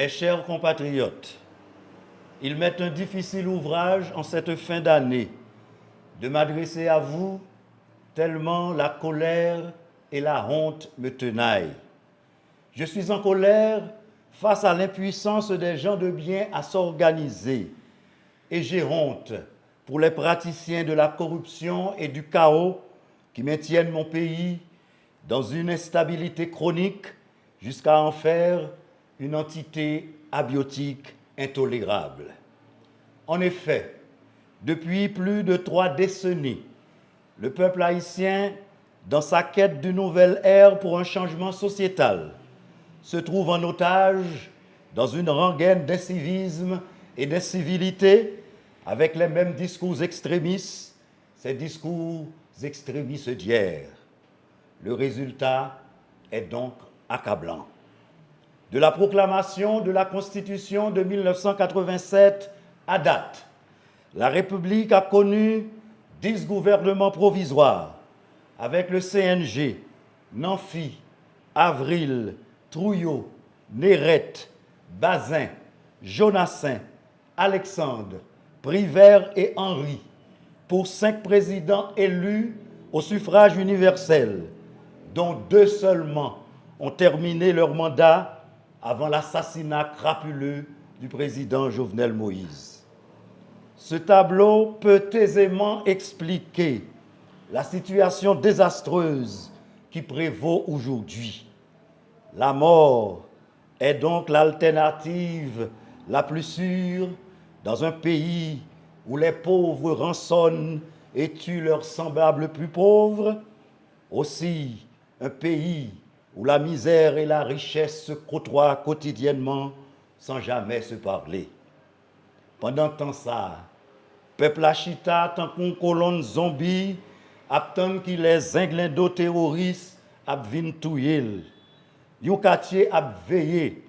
Mes chers compatriotes, il m'est un difficile ouvrage en cette fin d'année de m'adresser à vous tellement la colère et la honte me tenaillent. Je suis en colère face à l'impuissance des gens de bien à s'organiser et j'ai honte pour les praticiens de la corruption et du chaos qui maintiennent mon pays dans une instabilité chronique jusqu'à en faire une entité abiotique intolérable. En effet, depuis plus de 3 décennies, le peuple haïtien, dans sa quête d'une nouvelle ère pour un changement sociétal, se trouve en otage dans une rengaine d'incivisme et d'incivilité avec les mêmes discours extrémistes, ces discours extrémistes d'hier. Le résultat est donc accablant. De la proclamation de la Constitution de 1987 à date, la République a connu 10 gouvernements provisoires avec le CNG, Nanfi, Avril, Trouillot, Nérette, Bazin, Jonassin, Alexandre, Privert et Henry, pour 5 présidents élus au suffrage universel, dont 2 seulement ont terminé leur mandat avant l'assassinat crapuleux du président Jovenel Moïse. Ce tableau peut aisément expliquer la situation désastreuse qui prévaut aujourd'hui. La mort est donc l'alternative la plus sûre dans un pays où les pauvres rançonnent et tuent leurs semblables plus pauvres, aussi un pays où la misère et la richesse se côtoient quotidiennement sans jamais se parler. Pendant tant ça, peuple achita tant qu'une colonne zombie attend qu'il les ingléndo terroristes ap vin touyer. Yon quartier ap veillé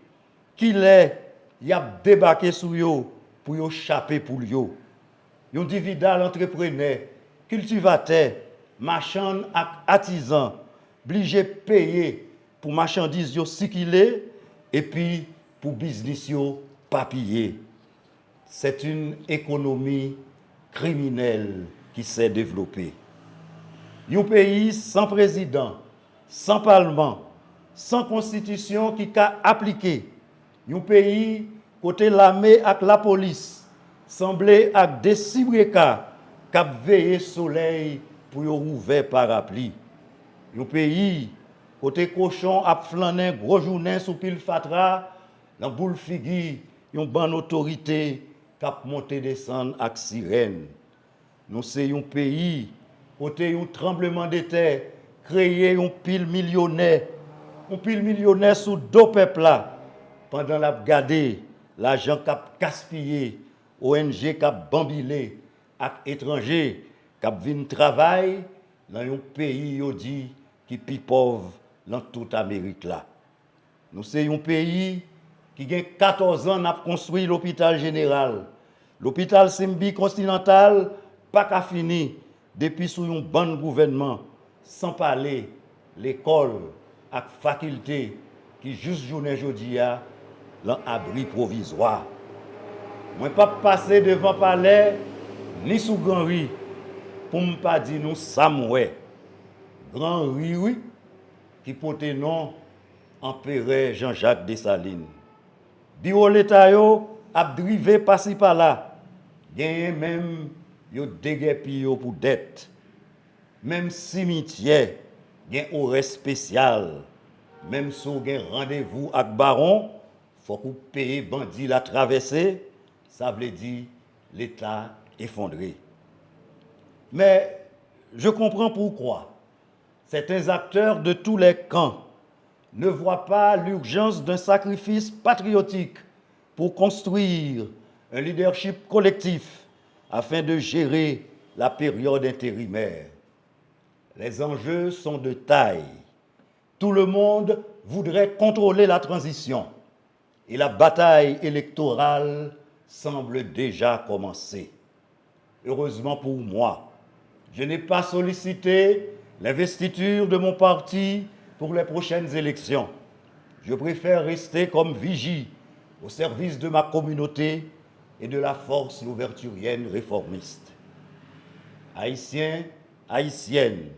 qu'il est y a débarqué sur yo pour yo chaper pour yo. Yon dividal entrepreneur, cultivateur, marchand ak artisan, obligé payer pour marchandises yo circuler et puis pour business yo papiller. C'est une économie criminelle qui s'est développée. Un pays sans président, sans parlement, sans constitution qui a appliqué. Un pays côté l'armée avec la police, semblé avec des cibreka qui a veillé soleil pour y ouvrir parapluie. Un pays côté cochon a flâné gros journée sous pile fatra, dans boule figure, une bonne autorité qui a monté descendre avec sirène. Nous sommes un pays côté un tremblement de terre créé un pile millionnaire sous 2 peuples là pendant la garder l'argent qu'a gaspillé ONG qu'a bambilé ak étranger qu'a vinn travail dans un pays yo dit qui pi pauvre dans toute Amérique là. Nous c'est un pays qui a 14 ans n'a construit l'hôpital général. L'hôpital Simbi Continental pas qu'à fini depuis sous un bon gouvernement, sans parler l'école et faculté qui juste journée jodi a l'abri provisoire. Moi pas passer devant palais ni sous Grand Rue pour me pas dire nous Samoué. Grand Rue oui qui porte nom Empereur Jean-Jacques Dessalines. Bureau l'état yo a drivé par-ci par-là. Gagne même yo déguepi yo pour dette. Même cimetière, gen horaire spécial. Même si vous avez rendez-vous avec baron, faut que vous payiez bandit la traversée, ça veut dire l'État effondré. Mais je comprends pourquoi certains acteurs de tous les camps ne voient pas l'urgence d'un sacrifice patriotique pour construire un leadership collectif afin de gérer la période intérimaire. Les enjeux sont de taille. Tout le monde voudrait contrôler la transition et la bataille électorale semble déjà commencer. Heureusement pour moi, je n'ai pas sollicité l'investiture de mon parti pour les prochaines élections. Je préfère rester comme vigie au service de ma communauté et de la force louverturienne réformiste. Haïtiens, Haïtiennes,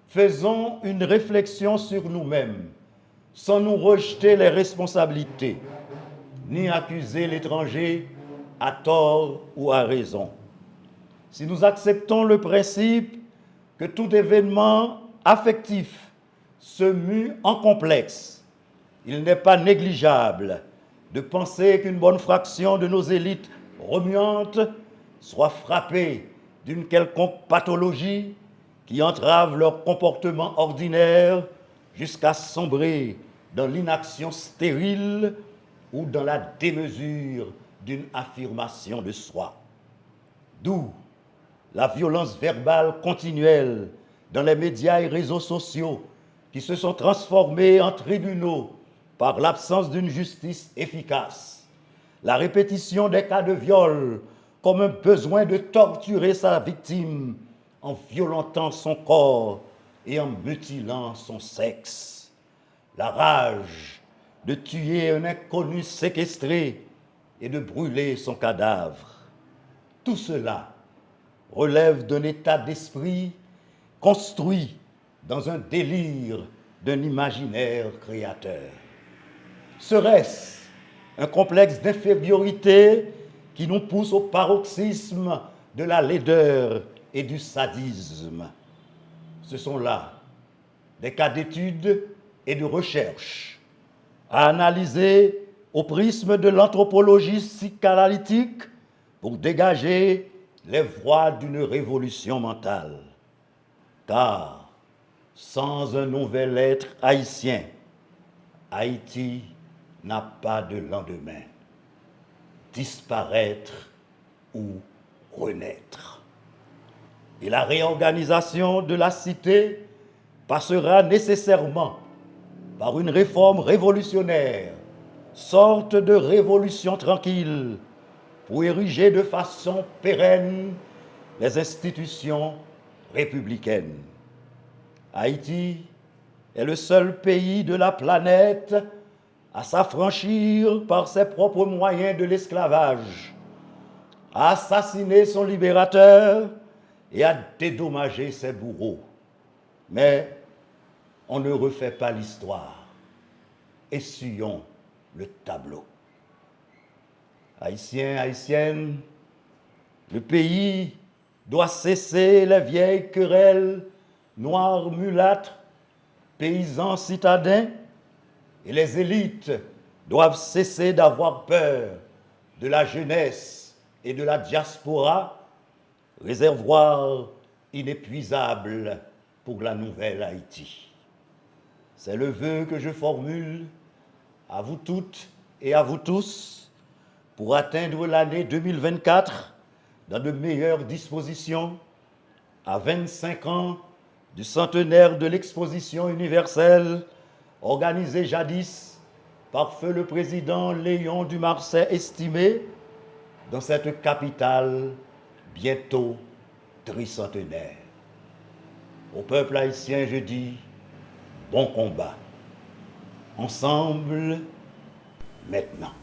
faisons une réflexion sur nous-mêmes, sans nous rejeter les responsabilités, ni accuser l'étranger à tort ou à raison. Si nous acceptons le principe que tout événement affectif se mue en complexe, il n'est pas négligeable de penser qu'une bonne fraction de nos élites remuantes soit frappée d'une quelconque pathologie qui entrave leur comportement ordinaire jusqu'à sombrer dans l'inaction stérile ou dans la démesure d'une affirmation de soi. D'où la violence verbale continuelle dans les médias et réseaux sociaux qui se sont transformés en tribunaux par l'absence d'une justice efficace, la répétition des cas de viol comme un besoin de torturer sa victime en violentant son corps et en mutilant son sexe, la rage de tuer un inconnu séquestré et de brûler son cadavre. Tout cela relève d'un état d'esprit construit dans un délire d'un imaginaire créateur. Serait-ce un complexe d'infériorité qui nous pousse au paroxysme de la laideur et du sadisme? Ce sont là des cas d'études et de recherche à analyser au prisme de l'anthropologie psychanalytique pour dégager les voies d'une révolution mentale. Car sans un nouvel être haïtien, Haïti n'a pas de lendemain. Disparaître ou renaître. Et la réorganisation de la cité passera nécessairement par une réforme révolutionnaire, sorte de révolution tranquille, pour ériger de façon pérenne les institutions républicaines. Haïti est le seul pays de la planète à s'affranchir par ses propres moyens de l'esclavage, à assassiner son libérateur et à dédommager ses bourreaux. Mais on ne refait pas l'histoire. Essuyons le tableau. Haïtiens, Haïtiennes, le pays doit cesser les vieilles querelles, noirs, mulâtres, paysans, citadins, et les élites doivent cesser d'avoir peur de la jeunesse et de la diaspora, réservoir inépuisable pour la nouvelle Haïti. C'est le vœu que je formule à vous toutes et à vous tous pour atteindre l'année 2024 dans de meilleures dispositions, à 25 ans du centenaire de l'exposition universelle organisée jadis par feu le président Léon Dumarsais estimé dans cette capitale bientôt tricentenaire. Au peuple haïtien, je dis bon combat. Ensemble, maintenant.